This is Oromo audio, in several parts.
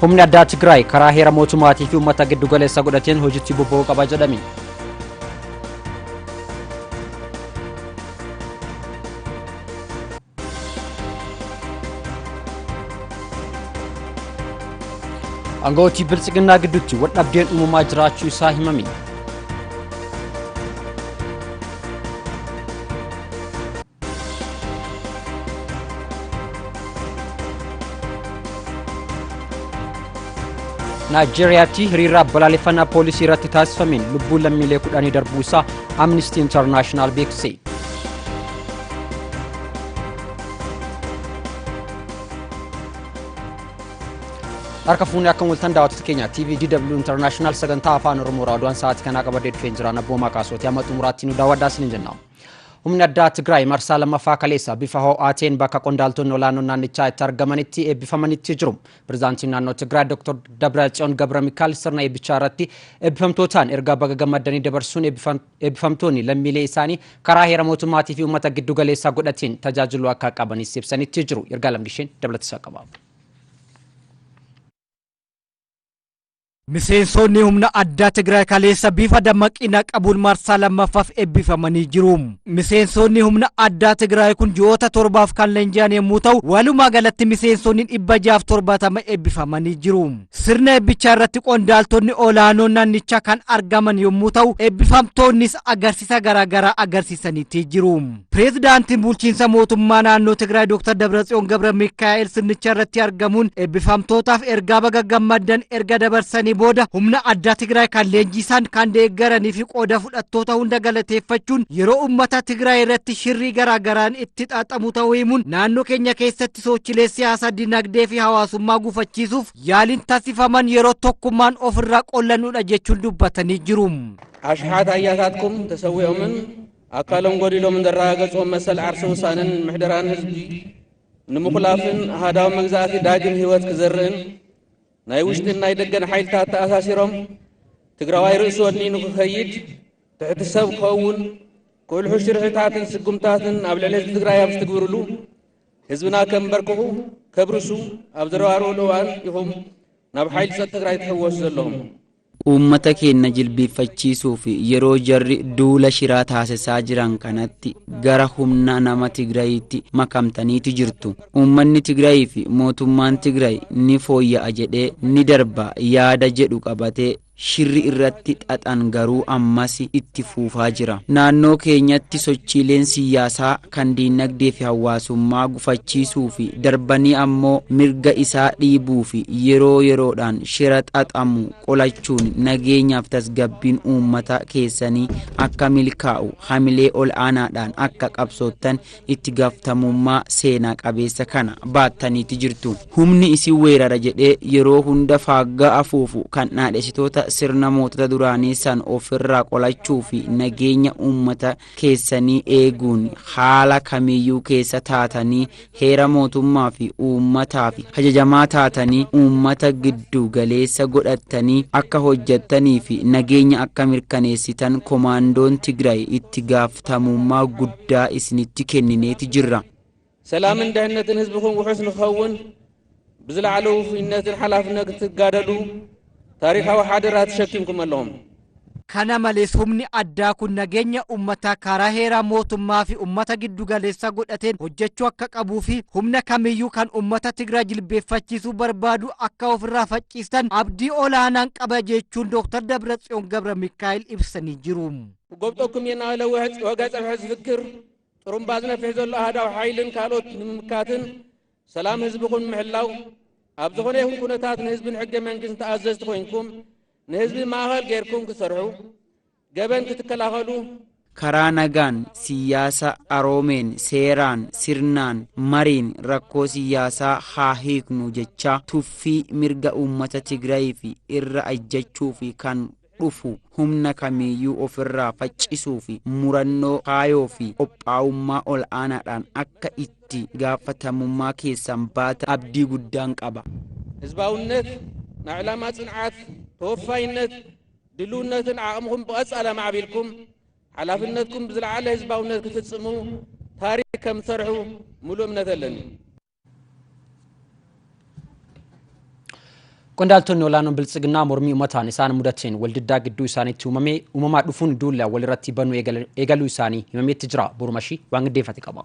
humni addaa Tigraay karaa heera mootummaatii fi uummata giddu galeessa godhateen hojiitti bobba'uu qaba jedhame. Angootii biltsiginnaa gidduutti wal dhabdeen uumamaa jiraachuu isaa himame. Nigeeriyaatti hiriira balaaleffannaa poolisii irratti taasifameen lubbuun lammiilee 10 darbuu isaa Amnesty International beeksise. Harka fuunee akka mul'atan daawwattoota keenya TV DW International sagantaa afaan Oromoo raadiyoo sa'aatii kanaa qabadee dhufee jira nabboomaa kaasootii amma xumuraatti nu daawwadhaa isin jenna. Humni addaa Tigraay marsaa lammaffaa kaleessa bifa ho'aateen bakka qondaaltonni olaanoo naannichaa itti argamanitti eebbifamanitti jiru. Pireezidaantiin naannoo Tigraay Dr. Dabratsiyoon Gabramikaa'el sirna eebbichaa irratti eebbifamtootaan ergaa baga gammadanii dabarsuun eebbifamtoonni lammiilee isaanii karaa heera mootummaatii fi uummata giddu galeessaa godhateen tajaajiluu akka qabanis ibsanitti jiru. Ergaa lamgisheen dabalatisaa qaba. Miseensonni humna addaa Tigraay kaleessa bifa dammaqina qabuun marsaa lammaffaaf eebbifamanii jiru. Miseensonni humna addaa Tigraay kun ji'oota 7 kan leenji'an yommuu ta'u, walumaa galatti miseensonni 670 eebbifamanii jiru. Sirna eebbichaa irratti qondaaltonni olaanoo naannichaa kan argaman yommuu ta'u, eebbifamtoonnis agarsiisa garaagaraa agarsiisaniitii jiru. Pireezidaantiin bulchiinsa mootummaa naannoo Tigraay Dr. Dabratsiyoon Gabramikaa'el sirnicha irratti argamuun eebbifamtootaaf ergaa baga gammaddan erga dabarsanii booda humna addaa Tigraay kan leenjisan kan deeggaranii fi qooda fudhattoota hunda galateeffachuun yeroo ummata Tigraay irratti shirrii garaagaraan itti xaxamu ta'uu himuun naannoo keenya keessatti sochiilee siyaasaa, dinagdee fi hawaasummaa gufachiisuuf yaaliin taasifaman yeroo tokkummaan ofirraa qollannuudha jechuun dubbatanii jiru. Ashhaat ayyaataatkum tasawwi'umin akkalan godiloom darraaqaጾም መሰል ዓርሲ ውሳንን ምሕደራን ህዝቢ ንምኹላፍን አሃዳዊ መግዛእቲ ዳግም ህይወት ክዘርእን ናይ ውሽጥን ናይ ደገን ሓይልታት ተኣሳሲሮም ትግራዋይ ርእሱ ወኒኑ ክኸይድ ትሕቲ ሰብ ክኸውን ክእልሑ ሽርሕታትን ስጉምታትን ኣብ ልዕሊ ህዝቢ ትግራይ ኣብ ዝትግብርሉ ህዝብና ከንበርክኹ ከብርሱ ኣብ ዝረባርበሉ እዋን ኢኹም ናብ ሓይሊ ፀጥታ ትግራይ ትሕወሱ ዘለኹም uummata keenya jilbeeffachiisuuf yeroo jarri duula shiraa taasisaa jiran kanatti gara humna nama Tigraayitti makamtaniiti jirtu. Uummanni Tigraay fi mootummaan Tigraay ni fooyya'a jedhee ni darba yaada jedhu qabatee shirri irratti xaxan garuu ammas itti fuufaa jira. Naannoo keenyatti sochiileen siyaasaa kan diinagdee fi hawaasummaa gufachiisuu fi darbanii ammoo mirga isaa dhiibuu fi yeroo yeroodhaan shira xaxamu qolachuun nageenyaaf tasgabbiin uummata keessanii akka milkaa'u hamilee ol aanaadhaan akka qabsoottan itti gaafatamummaa seenaa qabeessa kana baattaniiti jirtu. Humni isin weerara jedhee yeroo hunda faaggaa afuufu kan dhaadhessitoota sirna mootota duraanii san ofirraa qolachuu fi nageenya uummata keessanii eeguun haala kamiyyuu keessa taatanii heera mootummaa fi uummataa fi hajajamaa taatanii uummata giddu galeessa godhattanii akka hojjettanii fi nageenya akka mirkaneessitan komaandoon Tigraay itti gaafatamummaa guddaa isinitti kennineeti jirra. ሰላምን ደህንነትን ህዝብኩም ውሑስ ንኸውን ብዝለዓለ ውፍይነትን ሓላፍነት ክትጋደሉ ታሪካዊ ሓደራ ተሸኪምኩም ኣለኹም። kana malees humni addaa kun nageenya uummataa karaa heeraa mootummaa fi uummata giddu galeessa godhateen hojjechuu akka qabuu fi humna kamiyyuu kan uummata Tigraay jilbeeffachiisuu barbaadu akka ofirraa facciistan abdii olaanaan qaba jechuun Dr. Dabratsiyoon Gabramikaa'el ibsanii jiru. ጎብጦኩም የናለ ወጋ ጸብሐ ዝፍክር ጥሩምባ ዝነፍሕ ዘሎ አሃዳዊ ሓይልን ካልኦት ንምምካትን ሰላም ህዝብኩም ምሕላው ኣብ ዝኾነ ይኹን ኩነታት ንህዝብን ሕገ መንግስትን ተኣዘዝቲ ኮይንኩም ንህዝቢ ማእኸል ጌርኩም ክሰርሑ ገበን ክትከላኸሉ karaa nagaan siyaasa aroomeen seeraan sirnaan mariin rakkoo siyaasaa haa hiiknu jecha tuffii mirga uummata Tigraay fi irra ajjechuu fi kan dhufu humna kamiyyuu ofirraa faccisuu fi murannoo kaayoo fi qophaa'ummaa ol aanaadhaan akka itti gaafatamummaa keessan baata abdii guddaan qaba. ህዝባውነት ናይ ዕላማ ጽንዓት ተወፋይነት ድልውነትን ዓቕምኩም ብቐጻለ ማዕቢልኩም ሓላፍነትኩም ብዝለዓለ ህዝባውነት ክትፍጽሙ ታሪክ ከም ትሰርሑ ሙሉእ እምነት ኣለኒ። Qondaaltonni olaanoon biltsiginaa mormii uummataan isaan mudateen waldiddaa gidduu isaaniitti uumamaa dhufuun duula walirratti banuu eegaluu isaanii himameetti jira. Burumashii waan giddeeffate qaba.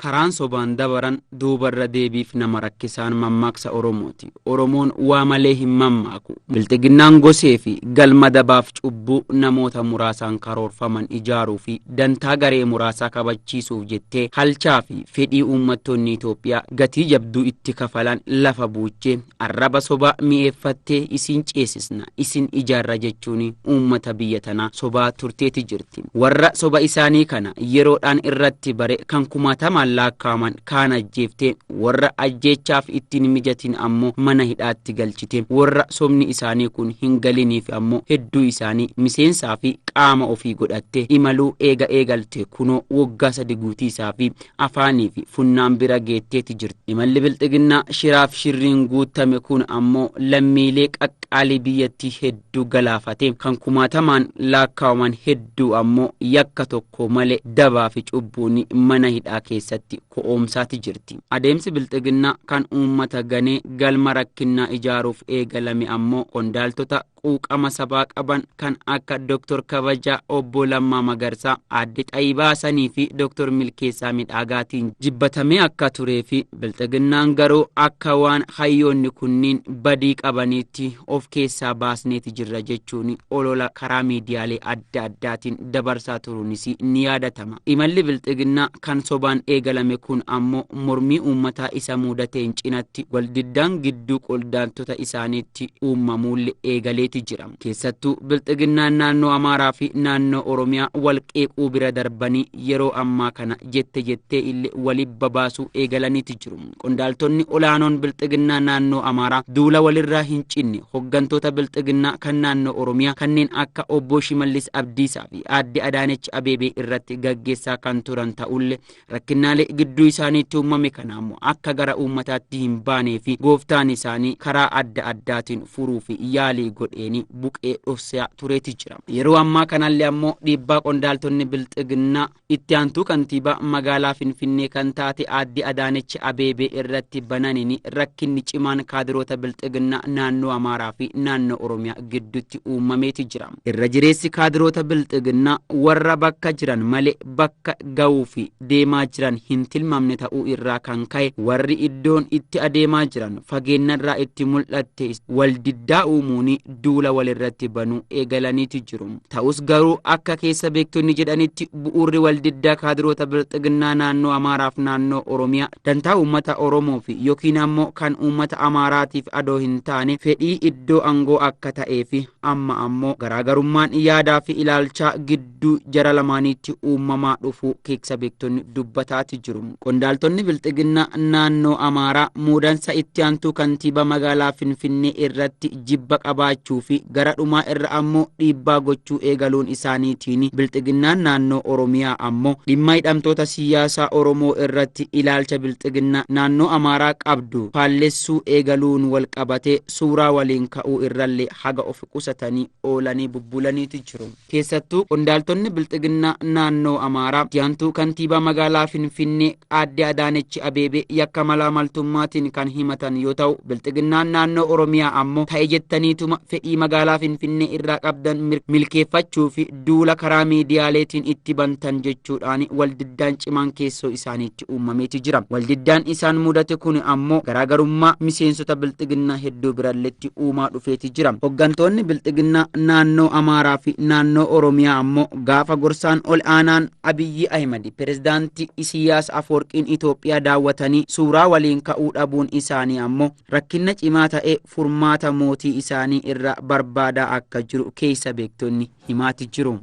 Karaan sobaan dabaran duubarra deebiif nama rakkisaan mammaaksa Oromooti. Oromoon waa malee hin mammaaku. Bilxiginnaan gosee fi galma dabaaf cubbuu namoota muraasaan karoorfaman ijaaruu fi dantaa garee muraasaa kabachiisuuf jettee halchaa fi fedhii uummattoonni Itoophiyaa gatii jabduu itti kafalan lafa buuchee arraba sobaa mi'eeffattee isin ceesisna isin ijaarra jechuun uummata biyya tanaa sobaa turteeti jirti. Warra soba isaanii kana yeroodhaan irratti bare kan kumaatamaan lakkaaman kaan ajjeeftee warra ajjeechaaf ittiin mijatiin ammoo mana hidhaatti galchite. Warra sobni isaanii kun hin galiniif ammoo hedduu isaanii miseensaa fi qaama ofii godhatte imaluu eegalte kunoo waggaa 3 guutii isaa fi afaanii fi funnaan bira geetteeti jirti. Imalli bilxiginnaa shiraaf shirriin guutame kun ammoo lammiilee qaqqaalii biyyattii hedduu galaafate kan kumaatamaan lakkaawaman hedduu ammoo yakka tokko malee dabaa fi cubbuun mana hidhaa keessatti ko'oomsaati jirti. Adeemsi bilxiginnaa kan uummata ganee galma rakkinnaa ijaaruuf eegalame ammoo qondaaltota quuqama sabaa qaban kan akka Dr. Kabajaa Obbo Lammaa Magarsaa, Aadde Xayibaa Sanii fi Dr. Milkeessaa Midhaagaatiin jibbatamee akka turee fi bilxiginnaan garuu akka waan hayyoonni kunniin badii qabaniitti of keessaa baasneeti jirra jechuun olola karaa miidiyaalee adda addaatiin dabarsaa turuunis ni yaadatama. Imalli bilxiginnaa kan sobaan eegalame kun ammoo mormii uummataa isa mudateen cinatti waldiddaan gidduu qondaaltota isaaniitti uumamuulle eegalee jira. Keessattuu bilxiginnaan naannoo Amaaraa fi naannoo Oromiyaa walqeequu bira darbanii yeroo ammaa kana jettee illee waliif babaasuu eegalaniiti jiru. Qondaaltonni olaanoon bilxiginnaa naannoo Amaaraa duula walirraa hin cinne hoggantoota bilxiginnaa kan naannoo Oromiyaa kanneen akka Obbo Shimallis Abdiisaa fi Aadde Adaanech Abeebee irratti gaggeessaa kan turan ta'ullee rakkinaalee gidduu isaaniitti uumame kanammoo akka gara uummataatti hin baanee fi gooftaan isaanii karaa adda addaatiin furuu fi yaalii godhe buqee dhofsaa tureeti jira. Yeroo ammaa kanallee ammoo dhiibbaa qondaaltonni bilxiginnaa itti aantuu kantiibaa magaalaa Finfinnee kan taate Aadde Adaanech Abeebee irratti bananiin rakkinni cimaan kaadiroota bilxiginnaa naannoo Amaaraa fi naannoo Oromiyaa gidduutti uumameeti jira. Irra jireessi kaadiroota bilxiginnaa warra bakka jiran malee bakka ga'uu fi deemaa jiran hin tilmaamne ta'uu irraa kan ka'e warri iddoon itti adeemaa jiran fageenyarraa itti mul'atte waldiddaa uumuun duula walirratti banuu eegalaniiti jiru. Ta'us garuu akka keessa beektonni jedhanitti bu'uurri waldiddaa kaadiroota bilxiginnaa naannoo Amaaraaf naannoo Oromiyaa dantaa uummata Oromoo fi yookiin ammoo kan uummata Amaaraatiif adoo hin taane fedhii iddoo aangoo akka ta'ee fi amma ammoo garaagarummaan yaadaa fi ilaalchaa gidduu jara lamaaniitti uumamaa dhufuu keessa beektonni dubbataati jiru. Qondaaltonni bilxiginnaa naannoo Amaaraa muudansa itti aantuu kantiibaa magaalaa Finfinnee irratti jibba qabaachuu fi gara dhumaa irra ammoo dhiibbaa gochuu eegaluun isaaniitiin bilxiginnaan naannoo Oromiyaa ammoo dhimma hidhamtoota siyaasaa Oromoo irratti ilaalcha bilxiginnaa naannoo Amaaraa qabdu faallessuu eegaluun wal qabatee suuraa waliin ka'uu irrallee haga of qusatanii oolanii bubbulaniiti jiru. Keessattuu qondaaltonni bilxiginnaa naannoo Amaaraa itti kantiibaa magaalaa Finfinnee Aadde Adaanech Abeebee yakka malaamaltummaatiin kan himatan yoo ta'u bilxiginnaan naannoo Oromiyaa ammoo ta'e jettaniituma fedhii magaalaa Finfinnee irraa qabdan milkeeffachuu fi duula karaa miidiyaaleetiin itti bantan jechuudhaan waldiddaan cimaan keessoo isaaniitti uumameeti jira. Waldiddaan isaan mudate kun ammoo garaagarummaa miseensota bilxiginnaa hedduu biralleetti uumaa dhufeeti jira. Hoggantoonni bilxiginnaa naannoo Amaaraa fi naannoo Oromiyaa ammoo gaafa gorsaan ol aanaan Abiyyi Ahimad pirezidaantii Isiyaas Afoorqiin Itoophiyaa daawwatanii suuraa waliin ka'uu dhabuun isaanii ammoo rakkina cimaa ta'e furmaata mootii isaanii irra barbaadaa akka jiru keessa beektonni himaati jiru.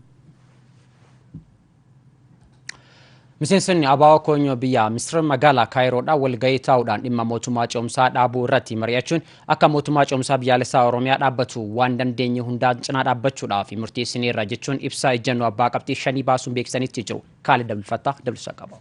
Miseensonni ABO Koonyoo biyya Misir magaalaa Kaayiroodhaa walgahii taa'uudhaan dhimma mootummaa ce'umsaa dhaabuu irratti mari'achuun akka mootummaa ce'umsaa biyyaalessaa Oromiyaa dhaabbatu waan dandeenye hundaan cinaa dhaabbachuudhaaf murteessineerra jechuun ibsaa ejjennoo abbaa qabxii 5 baasuun beeksisanitti jiru. Kaalid Abdulfattaa dabalsa qaba.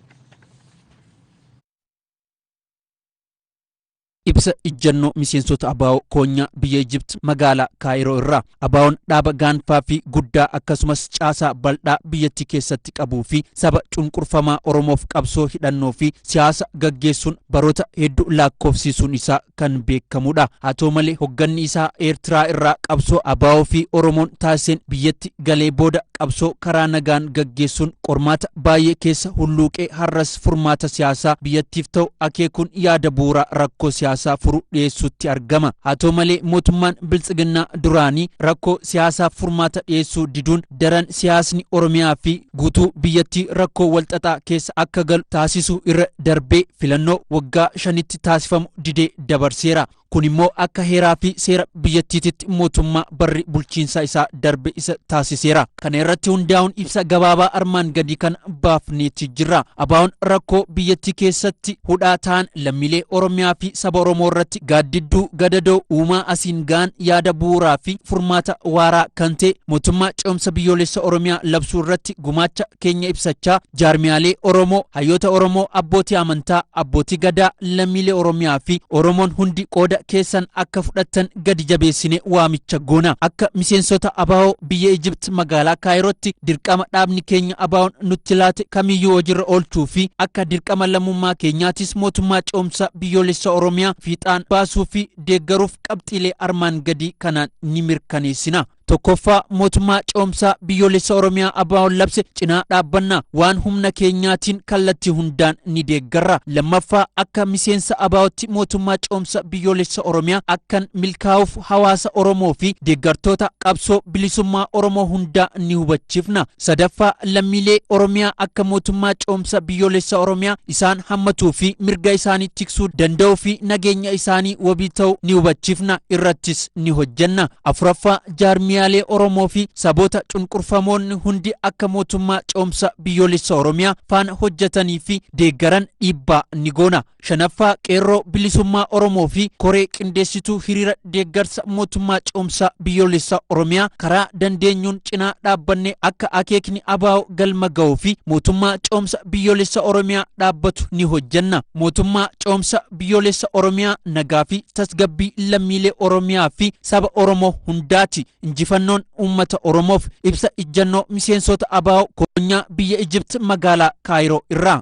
ibsa ijjannoo miseensota ABO koonyaa biyya Egypt magaalaa Kaayiroo irraa. ABO'n dhaaba gaanfaa fi guddaa akkasumas caasaa bal'aa biyyattii keessatti qabuu fi saba cunqurfamaa Oromoof qabsoo hidhannoo fi siyaasa gaggeessuun baroota hedduu lakkoofsiisuun isaa kan beekamudha. Haa ta'u malee hogganni isaa Eertiraa irraa qabsoo ABO fi Oromoon taasiseen biyyatti galee booda qabsoo karaa nagaan gaggeessuun qormaata baay'ee keessa hulluuqee har'as furmaata siyaasaa biyyattiif ta'u akeekuun yaada bu'uuraa rakkoo siyaasaa furuu dhiyeessuutti argama. Haa ta'u malee mootummaan Biltsiginnaa duraanii rakkoo siyaasaa furmaata dhiyeessuu diduun daran siyaasni Oromiyaa fi guutuu biyyattii rakkoo walxaxaa keessa akka galu taasisuu irra darbee filannoo waggaa 5tti taasifamu didee dabarseera. Kun immoo akka heeraa fi seera biyyattiitti mootummaa barri bulchiinsa isaa darbe isa taasiseera. Kana irratti hundaa'uun ibsa gabaabaa armaan gadii kan baafneeti jira. ABO'n rakkoo biyyattii keessatti hudhaa ta'an lammiilee Oromiyaa fi saba Oromoo irratti gaaddidduu gadadoo uumaa asiin ga'an yaada bu'uuraa fi furmaata waaraa kan ta'e mootummaa ce'umsa biyyoolessa Oromiyaa labsuu irratti gumaacha keenya ibsachaa jaarmiyaalee Oromoo, hayyoota Oromoo, abbootii amantaa, abbootii gadaa, lammiilee Oromiyaa fi Oromoon hundi qooda keessan akka fudhattan gadi jabeessine waamicha goona. Akka miseensota ABO biyya Egypt magaalaa Kaayirootti dirqama dhaabni keenya ABO'n nutti laate kamiyyuu hojiirra oolchuu fi akka dirqama lammummaa keenyaatis mootummaa ce'umsa biyyoolessa Oromiyaa fiixaan baasuu fi deeggaruuf qabxiilee armaan gadii kanaan ni mirkaneessina. Tokkoffaa mootummaa ce'umsaa biyyoolessa Oromiyaa ABO'n labse cinaa dhaabbannaa waan humna keenyaatiin kallattii hundaan ni deeggarra. Lammaffaa akka miseensa ABO'tti mootummaa ce'umsa biyyoolessa Oromiyaa akkan milkaa'uuf hawaasa Oromoo fi deeggartoota qabsoo bilisummaa Oromoo hundaa ni hubachiifna. Sadaffaa lammiilee Oromiyaa akka mootummaa ce'umsa biyyoolessa Oromiyaa isaan hammatuu fi mirga isaanii tiksuu danda'uu fi nageenya isaanii wabii ta'uu ni hubachiifna, irrattis ni hojjenna. Afuraffaa jaarmiyaalee Oromoo fi saboota cunqurfamoonni hundi akka mootummaa ce'umsa biyyoolessa Oromiyaa faana hojjetanii fi deeggaran dhiibbaa ni goona. Shanaffaa qeerroo bilisummaa Oromoo fi koree qindeessituu hiriira deeggarsa mootummaa ce'umsa biyyoolessa Oromiyaa karaa dandeenyuun cinaa dhaabbannee akka akeekni ABO galma ga'uu fi mootummaa ce'umsa biyyoolessa Oromiyaa dhaabbatu ni hojjenna. Mootummaa ce'umsa biyyoolessa Oromiyaa nagaa fi tasgabbii lammiilee Oromiyaa fi saba Oromoo hundaati. Injifannoon uummata Oromoof ibsa ijjannoo miseensota ABO koonyaa biyya Egypt magaalaa Kaayiroo irraa.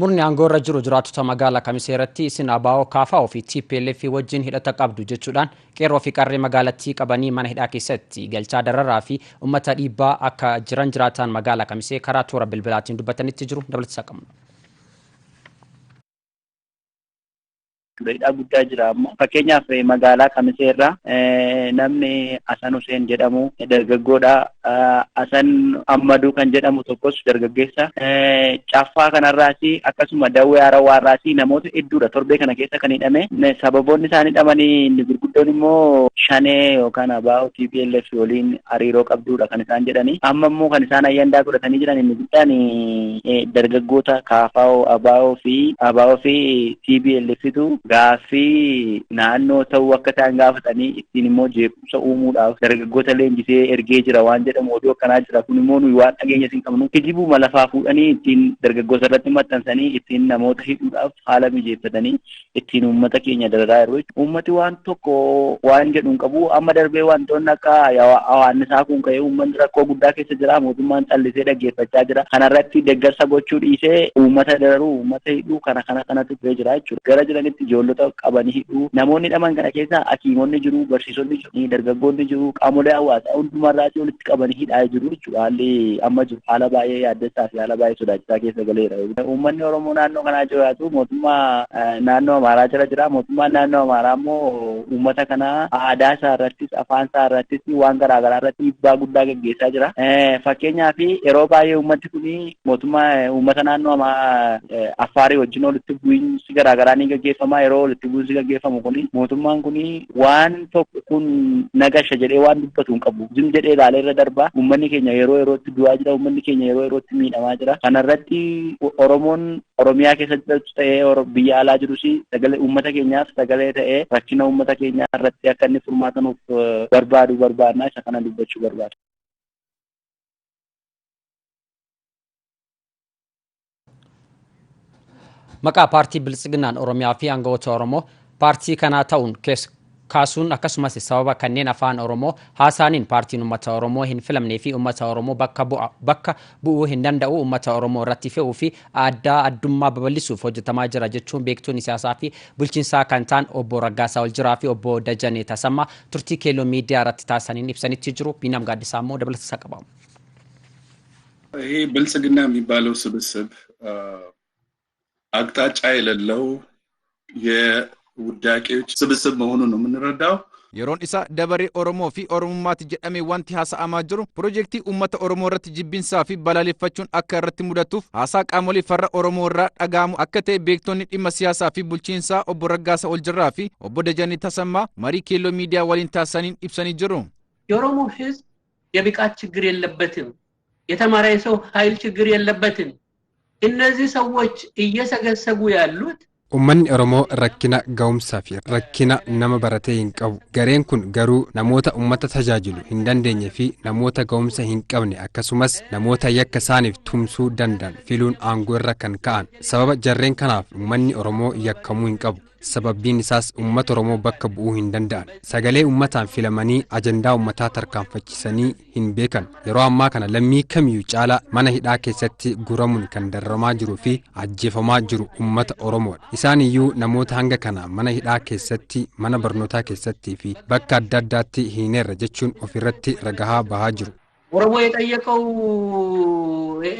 Murni aangoo irra jiru jiraattota magaalaa Kamisee irratti isin ABO KFO fi TPLF wajjin hidhata qabdu jechuudhaan qeerroo fi qarree magaalattii qabanii mana hidhaa keessatti galchaa dararaa fi uummata dhiibbaa akka jiran jiraataan magaalaa Kamisee karaa toora bilbilaatiin dubbatanitti jiru. Dabalataa qabna. Beedhaa guddaa jira amma fakkeenyaaf magaalaa Kamisee irraa namni Hasan Hussein jedhamu dargaggoodha. Hasan Ammaduu kan jedhamu tokkos dargaggeessa. Caffaa kanarraas akkasuma Dawwee Harawaarraas namoota hedduudha torbee kana keessa kan hidhame. Sababoonni isaan hidhamanii inni gurguddoon immoo shanee yookaan ABO TPLF waliin hariiroo qabduudha kan isaan jedhani. Amma immoo kan isaan ayyaandaa godhatanii jiran inni guddaan dargaggoota KFO ABO fi TPLFtu gaaffii naannoo ta'uu akka isaan gaafatanii ittiin immoo jeequmsa uumuudhaaf dargaggoota leenjisee ergee jira waan jedhamu oduu akkanaa jira. Kun immoo nuyi waan dhageenya hin qabnu kijibuma lafaa fuudhanii ittiin dargaggoota irratti maxxansanii ittiin namoota hidhuudhaaf haala mijeeffatanii ittiin uummata keenya dararaa jiru. Uummati waan tokko waan jedhu hin qabu. Amma darbee wantoonni akka hawaannisaa kun ka'ee uummanni rakkoo guddaa keessa jira. Mootummaan callisee dhaggeeffachaa jira. Kanarratti deeggarsa gochuu dhiisee uummata dararuu uummata hidhuu kanatu turee jira jechuudha. Gara jiranitti ijoollota qabanii hidhuu namoonni hidhaman kana keessa hakiimonni jiru, barsiisonni jiru, dargaggoonni jiru, qaamolee hawaasaa hundumarraatti walitti qabanii hidhaa jiru jechuudha. Haalli amma jiru haala baay'ee yaaddessaa fi haala baay'ee sodaachisaa keessa galeera. Uummanni Oromoo naannoo kanaa jiraatu mootummaa naannoo Amaaraa jala jira. Mootummaan naannoo Amaaraa immoo uummata kana aadaa isaa irrattis afaan isaa irrattis waan garaagaraa irratti dhiibbaa guddaa gaggeessaa jira. Fakkeenyaaf yeroo baay'ee uummanni kun mootummaa uummata naannoo Affaarii wajjin walitti bu'iinsi garaagaraa ni gaggeeffama. Yeroo walitti bu'iinsi gaggeeffamu kun mootummaan kun waan tokko kun nagasha jedhee waan dubbatu hin qabu. Jim jedhee ilaalee irra darbaa uummanni keenya yeroo yerootti du'aa jira. Uummanni keenya yeroo yerootti miidhamaa jira. Kanarratti Oromoon Oromiyaa keessatti ta'ee biyya alaa jirus sagalee uummata keenyaaf sagalee ta'ee rakkina uummata keenyaa irratti akka inni furmaata nuuf barbaadna isa kana dubbachuu barbaada. Maqaa paartii Biltsiginnaan Oromiyaa fi aangawoota Oromoo paartii kanaa ta'uun kaasuun akkasumas sababa kanneen afaan Oromoo haasaaniin paartiin uummata Oromoo hin filamnee fi uummata Oromoo bakka bu'uu hin danda'u uummata Oromoo irratti fe'uu fi addummaa babal'isuuf hojjetamaa jira jechuun beektuun siyaasaa fi bulchiinsaa kan ta'an obbo Raggaasaa Oljiraa fi obbo Dajanee Tasammaa turtii keelloo miidiyaa irratti taasisaniin ibsanitti jiru. Biinaam Gaaddisaa immoo dabalata qaba. ይሄ ብልጽግና የሚባለው ስብስብ አቅጣጫ የሌለው የውዳቄዎች ስብስብ መሆኑን ነው የምንረዳው። yeroon isa dabaree Oromoo fi Oromummaatti jedhamee wanti haasa'amaa jiru piroojeektii uummata Oromoo irratti jibbinsaa fi balaaleffachuun akka irratti mudatuuf haasaa qaamolee farra Oromoo irraa dhaga'amu akka ta'e beektonni dhimma siyaasaa fi bulchiinsaa obbo Raggaasaa Oljiraa fi obbo Dajanee Tasammaa marii keelloo miidiyaa waliin taasisaniin ibsanii jiru. የኦሮሞ ህዝብ የብቃት ችግር የለበትም፣ የተማረ የሰው ኃይል ችግር የለበትም። እነዚህ ሰዎች እየሰገሰጉ ያሉት Uummanni Oromoo rakkina ga'umsaa fi rakkina nama baratee hin qabu. Gareen kun garuu namoota uummata tajaajilu hin dandeenye fi namoota ga'umsa hin qabne akkasumas namoota yakka isaaniif tumsuu danda'an filuun aangoo irra kan ka'an. Sababa jarreen kanaaf uummanni Oromoo yakkamuu hin qabu. Sababbiin isaas uummata Oromoo bakka bu'uu hin danda'an. Sagalee uummataan filamanii ajandaa uummataa tarkaanfachiisanii hin beekan. Yeroo ammaa kana lammii kamiyyuu caalaa mana hidhaa keessatti guramuun kan dararamaa jiruu fi ajjeefamaa jiru uummata Oromoodha. Isaan iyyuu namoota hanga kana mana hidhaa keessatti, mana barnootaa keessatti fi bakka adda addaatti hiineerra jechuun ofirratti ragaa bahaa jiru. ኦሮሞ የጠየቀው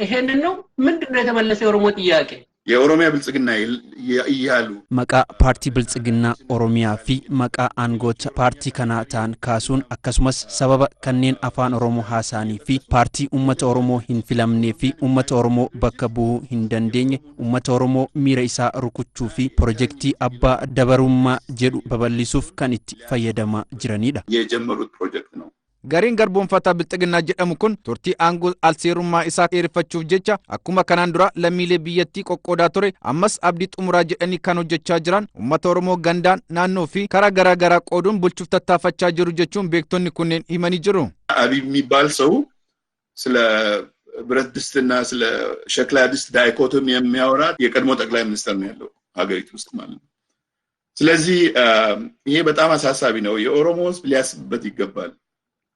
ይሄንን ነው። ምንድነው የተመለሰው የኦሮሞ ጥያቄ? የኦሮሚያ ብልጽግና እያሉ maqaa paartii biltsiginnaa Oromiyaa fi maqaa aangoota paartii kanaa ta'an kaasuun akkasumas sababa kanneen afaan Oromoo haasa'anii fi paartii uummata Oromoo hin filamnee fi uummata Oromoo bakka bu'uu hin dandeenye uummata Oromoo miira isaa rukuchuu fi piroojeektii abbaa dabarummaa jedhu babal'isuuf kan itti fayyadamaa jiranidha. የጀመሩት ፕሮጀክት ነው። Gariin garboonfataa biltsiginnaa jedhamu kun turtii aangoo alseerummaa isaa dheereffachuuf jecha akkuma kanaan dura lammiilee biyyattii qoqqoodaa ture ammas abdii xumuraa jedhanii kan hojjechaa jiran uummata Oromoo gandaan naannoo fi karaa garaa garaa qooduun bulchuuf tattaafachaa jiru jechuun beektonni kunneen himanii jiru. አብይ የሚባል ሰው ስለ ብረት ድስትና ስለ ሸክላ ድስት ዳይኮቶሚ የሚያወራ የቀድሞ ጠቅላይ ሚኒስትር ነው ያለው ሀገሪቱ ውስጥ ማለት ነው። ስለዚህ ይሄ በጣም አሳሳቢ ነው። የኦሮሞ ሕዝብ ሊያስብበት ይገባል።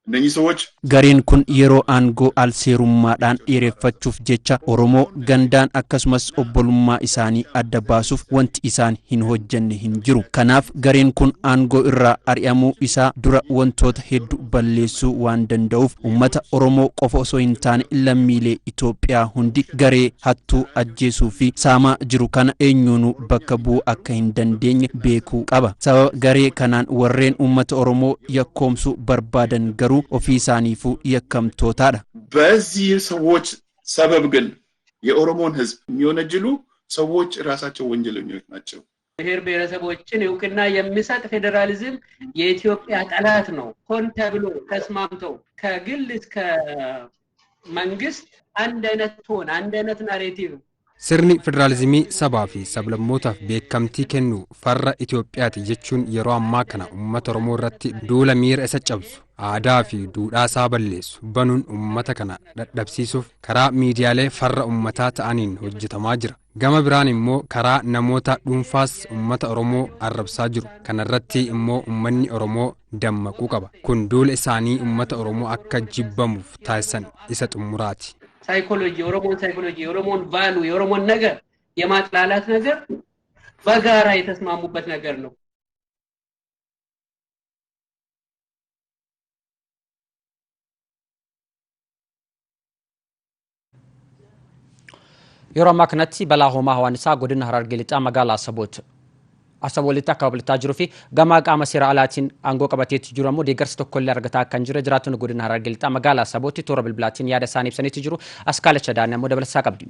እነኚህ ሰዎች gariin kun yeroo aangoo alseerummaadhaan dheereffachuuf jecha Oromoo gandaan akkasumas obbolummaa isaanii adda baasuuf wanti isaan hin hojjenne hin jiru. Kanaaf gariin kun aangoo irraa ari'amuu isaa dura wantoota hedduu balleessuu waan danda'uuf uummata Oromoo qofa osoo hin taane lammiilee Itoophiyaa hundi garee hattuu ajjeesuu fi saamaa jiru kana eenyuunuu bakka bu'uu akka hin dandeenye beekuu qaba. Sababa garee kanaan warreen uummata Oromoo yakkoomsuu barbaadan garuu ofii isaaniifuu yakkamtootaadha. በዚህ ሰዎች ሰበብ ግን የኦሮሞን ህዝብ የሚወነጅሉ ሰዎች ራሳቸው ወንጀለኞች ናቸው። ብሔር ብሔረሰቦችን እውቅና የሚሰጥ ፌዴራሊዝም የኢትዮጵያ ጠላት ነው። ሆን ተብሎ ተስማምተው ከግል እስከ መንግስት አንድ አይነት ቶን አንድ አይነት ናሬቲቭ Sirni federaalizimii sabaa fi sablammootaaf beekamtii kennu farra Itoophiyaati jechuun yeroo ammaa kana uummata Oromoo irratti duula miira isa cabsu aadaa fi duudhaa isaa balleessu banuun uummata kana dadhabsiisuuf karaa miidiyaalee farra uummataa ta'aniin hojjetamaa jira. Gama biraan immoo karaa namoota dhuunfaas uummata Oromoo arrabsaa jiru. Kanarratti immoo uummanni Oromoo dammaquu qaba. Kun duula isaanii uummata Oromoo akka jibbamuuf taasisan isa xumuraati. ሳይኮሎጂ የኦሮሞን ቫሉ የኦሮሞን ነገር የማጥላላት ነገር በጋራ የተስማሙበት ነገር ነው። yeroo ammaa kanatti balaa hoomaa hawaanisaa godina Harargee lixaa magaalaa Asaboolitti akka babal'ataa jiruu fi gamaa qaama seera alaatiin aangoo qabateetti jiru ammoo deeggarsa tokkollee argataa kan jiru jiraattonni godina Harargee lixaa magaalaa Asabootti toora bilbilaatiin yaada isaanii ibsaniitti jiru. Askaalacha Daanee ammoo dabalataa qabdi.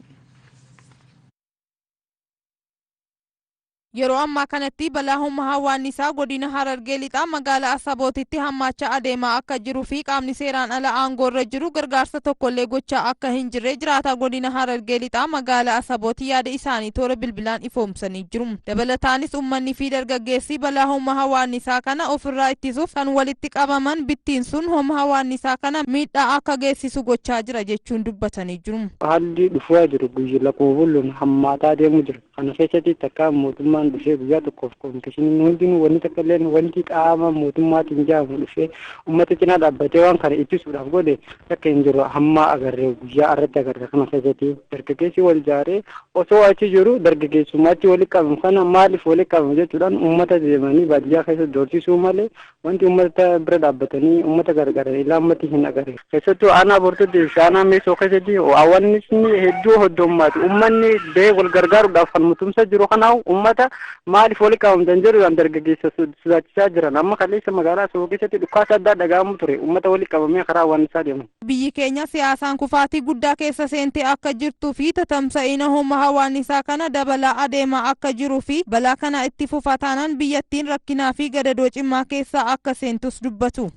Yeroo ammaa kanatti balaa humna hawaannisaa godina Harargee lixaa magaalaa Asabootitti hammaachaa adeemaa akka jiruu fi qaamni seeraan ala aangoorra jiru gargaarsa tokkollee gochaa akka hin jirre jiraataa godina Harargee lixaa magaalaa Asabooti yaada isaanii toora bilbilaan ifoomsanii jiru. Dabalataanis uummanni fi dargaggeessi balaa humna hawaannisaa kana ofirraa ittisuuf kan walitti qabaman bittiin sun humna hawaannisaa kana miidhaa akka geessisu gochaa jira jechuun dubbatanii jiru. Haalli dhufaa jiru guyyaa lakkoo bulluun hammaataa deemu jira. Kana keessatti takka mootummaan dhufee guyyaa tokkoof koomishiniin hundinuu wanti takka illee wanti qaama mootummaatiin jaamu dhufee uummata cinaa dhaabbatee waan kana ittisuudhaaf godhe takka hin jiru. Hamma agarree guyyaa irratti agarre kana keessatti dargaggeessi wal jaaree osoo achi jiru dargaggeessummaatti walitti qabamu kana maaliif walitti qabamu jechuudhaan uummata deemanii baadiyyaa keessa doorsisuu malee wanti uummata bira dhaabbatanii uummata gargaaran ilaa uummati hin agarre. Keessattuu aanaa bortootti shaanaa meesoo keessatti hawaasni hedduu hoddommaati. Uummanni bee wal gargaaruudhaaf kan mutumsa jiru kanaaf uummata maaliif walitti qabamtan jedhuudhaan dargaggeessa sodaachisaa jiran. Amma kaleessa magaalaa Asaboo keessatti dhukaasa addaa dhaga'amu ture. Uummata walitti qabamee karaa hawaannisaa deemu. Biyyi keenya siyaasaan kufaatii guddaa keessa seentee akka jirtuu fi tatamsa'ina humna hawaannisaa kana dabalaa adeemaa akka jiruu fi balaa kana itti fufaa taanaan biyyattiin rakkinaa fi gadadoo cimaa keessa akka seentus dubbatu.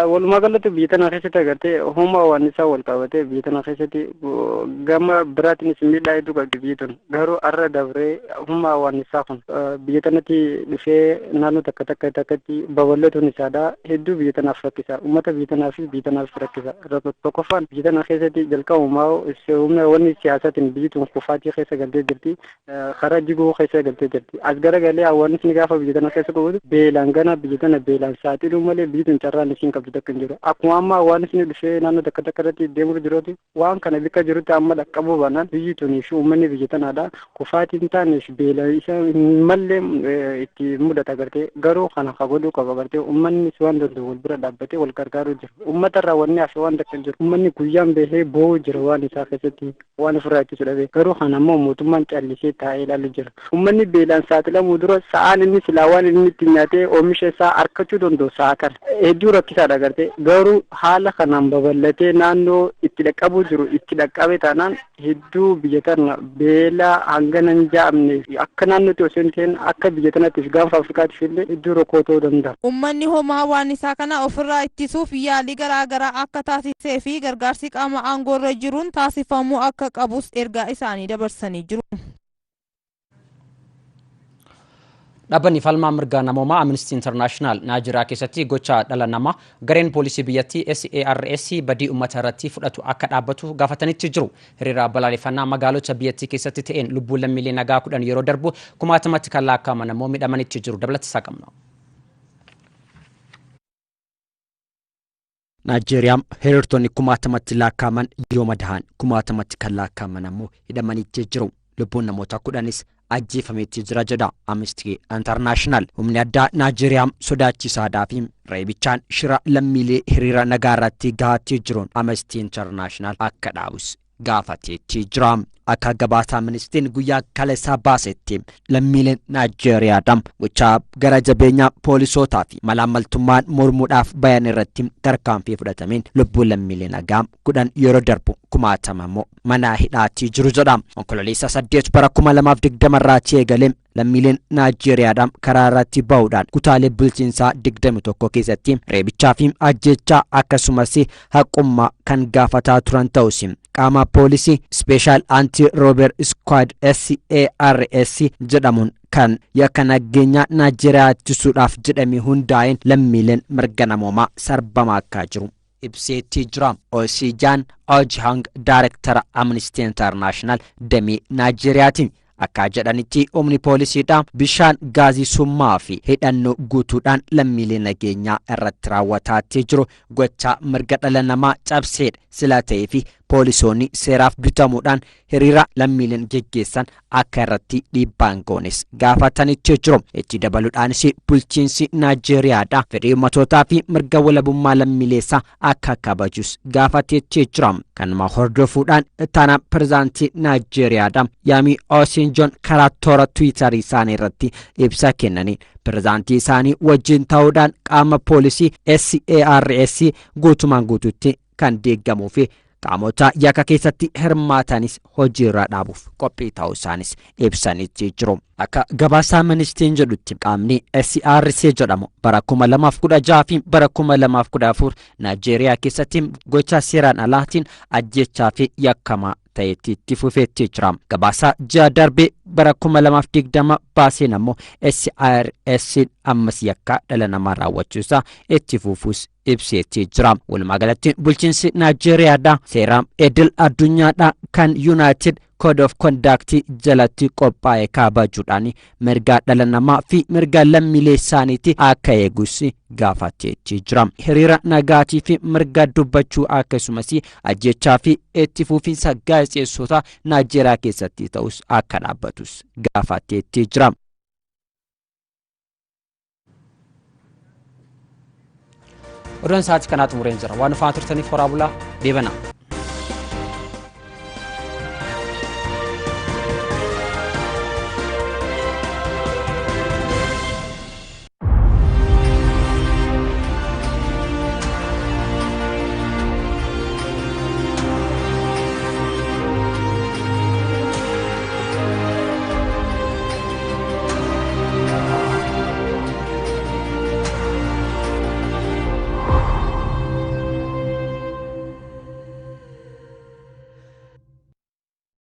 Walumaa galatti biyya tana keessatti agartee humna hawaannisaa wal qabatee biyya tana keessatti gama biraatiinis miidhaa hedduu qabdi biyyi tun garuu har'a dabree humna hawaannisaa kun biyya tanatti dhufee naannoo takkatti babal'atuun isaadha hedduu biyya tanaaf rakkisa uummata biyya tanaaf rakkisa tokkoffaan biyya tana keessatti jalqabumaa humna wanni siyaasaatiin biyyi tun kufaatii keessa galtee jirti karaa jiguu keessa galtee jirti as garagalee hawaannisni gaafa biyya tana keessa qabatu beelaan gana biyya tana beelaan saaxiluu malee biyyi tun carraan isiin qabdu takka hin jiru. Akkuma amma hawaasni dhufee naannoo takka irratti deemuu jiruuti waan kana bikka jirutti amma dhaqqabuu baanaan biyyi tunii fi uummanni biyya tanaadha kufaatiin taaneef beela isa mallee itti mudata agartee garuu kana ka godhuu qaba agartee uummanni waan danda'u wal bira dhaabbatee wal gargaaruu jira. Uummata irraa wanni hafe waan takka hin jiru. Uummanni guyyaan bahee boo'uu jira waan isaa keessatti waan ofirraa ittisu dhabe garuu kana ammoo mootummaan callisee taa'ee ilaalu jira. Uummanni beelaan saaxilamuu dura sa'aan inni silaa waan inni itti nyaatee oomisha isaa harkachuu danda'u sa'a kana hedduu rakkisaadha agartee garuu haala kanaan babal'atee naannoo itti dhaqqabuu jiru itti dhaqqabe taanaan hedduu biyya tana beela hangana hin jaamne akka naannootti osoo hin ta'in akka biyya tanattiif gaanfa Afrikaatiif illee hedduu rakkoo ta'uu danda'a. Uummanni humna hawaannisaa kana ofirraa ittisuuf yaalii garaagaraa akka taasisee fi gargaarsi qaama aangoorra jiruun taasifamuu akka qabus ergaa isaanii dabarsanii jiru. Dhaabbanni falmaa mirgaa namoomaa Amnesty International Naayijeeriyaa keessatti gocha dhala namaa gareen poolisii biyyattii SARS badii uummata irratti fudhatu akka dhaabbatu gaafatanitti jiru. Hiriira balaaleffannaa magaalota biyyattii keessatti ta'een lubbuu lammiilee nagaa 10 yeroo darbu kumaatamatti kan lakkaa'aman ammoo miidhamanitti jiru. Dabalataa qabna. Naayijeeriyaan hiriirtonni kumaatamatti lakkaa'aman yoo madahan kumaatamatti kan lakkaa'aman ammoo hidhamanitti jiru. Lubbuun namoota 10 ajjeefametti jira jedha Amnesty International. Humni addaa Naayijeeriyaa sodaachisaadhaa fi reebichaan shira lammiilee hiriira nagaa irratti gahaatti jiruun Amnesty International akka dhaabus gaafateetti jira. Akka gabaasa Amnestiin guyyaa kaleessaa baasetti lammiileen Naayijeeriyaadhaan gochaa gara jabeenyaa poolisootaa fi malaamaltummaan mormuudhaaf bayan irratti tarkaanfii fudhatameen lubbuun lammiilee nagaa 10 yeroo darbu kumaatama immoo mana hidhaatti jiru jedha. Onkololeessa 8 bara 2020 irraa eegalee lammiileen Naayijeeriyaadhaan karaa irratti ba'uudhaan kutaalee bulchiinsaa 21 keessatti reebichaa fi ajjechaa akkasumas haqummaa kan gaafataa turan ta'us qaama poolisii Special Anti-Robbery Squad SARS jedhamuun kan yakka nageenya Naayijeeriyaa ittisuudhaaf jedhamee hundaa'een lammiileen mirga namoomaa sarbamaa akka jiru ibseetti jira. Osijaan Ojihang Director Amnesty International damee Naayijeeriyaati. Akka jedhanitti humni poolisiidhaan bishaan gaazii summaa fi hidhannoo guutuudhaan lammiilee nageenyaa irratti raawwataatti jiru gocha mirga dhala namaa cabseedha sila ta'ee fi poolisoonni seeraaf bitamuudhaan hiriira lammiileen geggeessan akka irratti dhiibbaan goones gaafatanitti jiru. Itti dabaluudhaanis bulchiinsi Naayijeeriyaadha fedhii uummatootaa fi mirga walabummaa lammiileessaa akka kabajus gaafateetti jira. Kanuma hordofuudhaan ittaanaa pirezidaantii Naayijeeriyaadha Yaamii Osinjoon karaa toora Tiwiitarii isaanii irratti ibsa kennaniin pirezidaantii isaanii wajjin ta'uudhaan qaama poolisii SARS guutumaan guutuutti kan deeggamuu fi qaamota yakka keessatti hirmaatanis hojiirra dhaabuuf qophii ta'uu isaanis ibsanii jiru. Akka gabaasaa ministeerri jedhutti qaamni SRC jedhamu bara 2016 fi bara 2014 Naajeeriyaa keessatti gocha seeraan alaatiin ajjechaa fi yakkamaa ta'etti itti fufeetti jira. Gabaasaa ji'a darbee bara 2020 baaseen ammoo SRC ammas yakka dhala namaa raawwachuusaa itti fufuus ibseetti jira. Walumaa galatti bulchiinsi Naajeeriyaadhaa seera idil addunyaadhaa kan United Code of Conduct jalatti qophaa'e kabajuudhaan mirga dhala namaa fi mirga lammiilee isaaniitti akka eegus gaafateetti jira. Hiriira nagaatii fi mirga dubbachuu akkasumas ajjechaa fi itti fufiinsa gaazexeessota Naajeeriyaa keessatti ta'us akka dhaabbatus gaafateetti jira. Oduun sa'aatii kanaa xumureen jira. Waan faana turtaniif horaa bulaa deebanaa.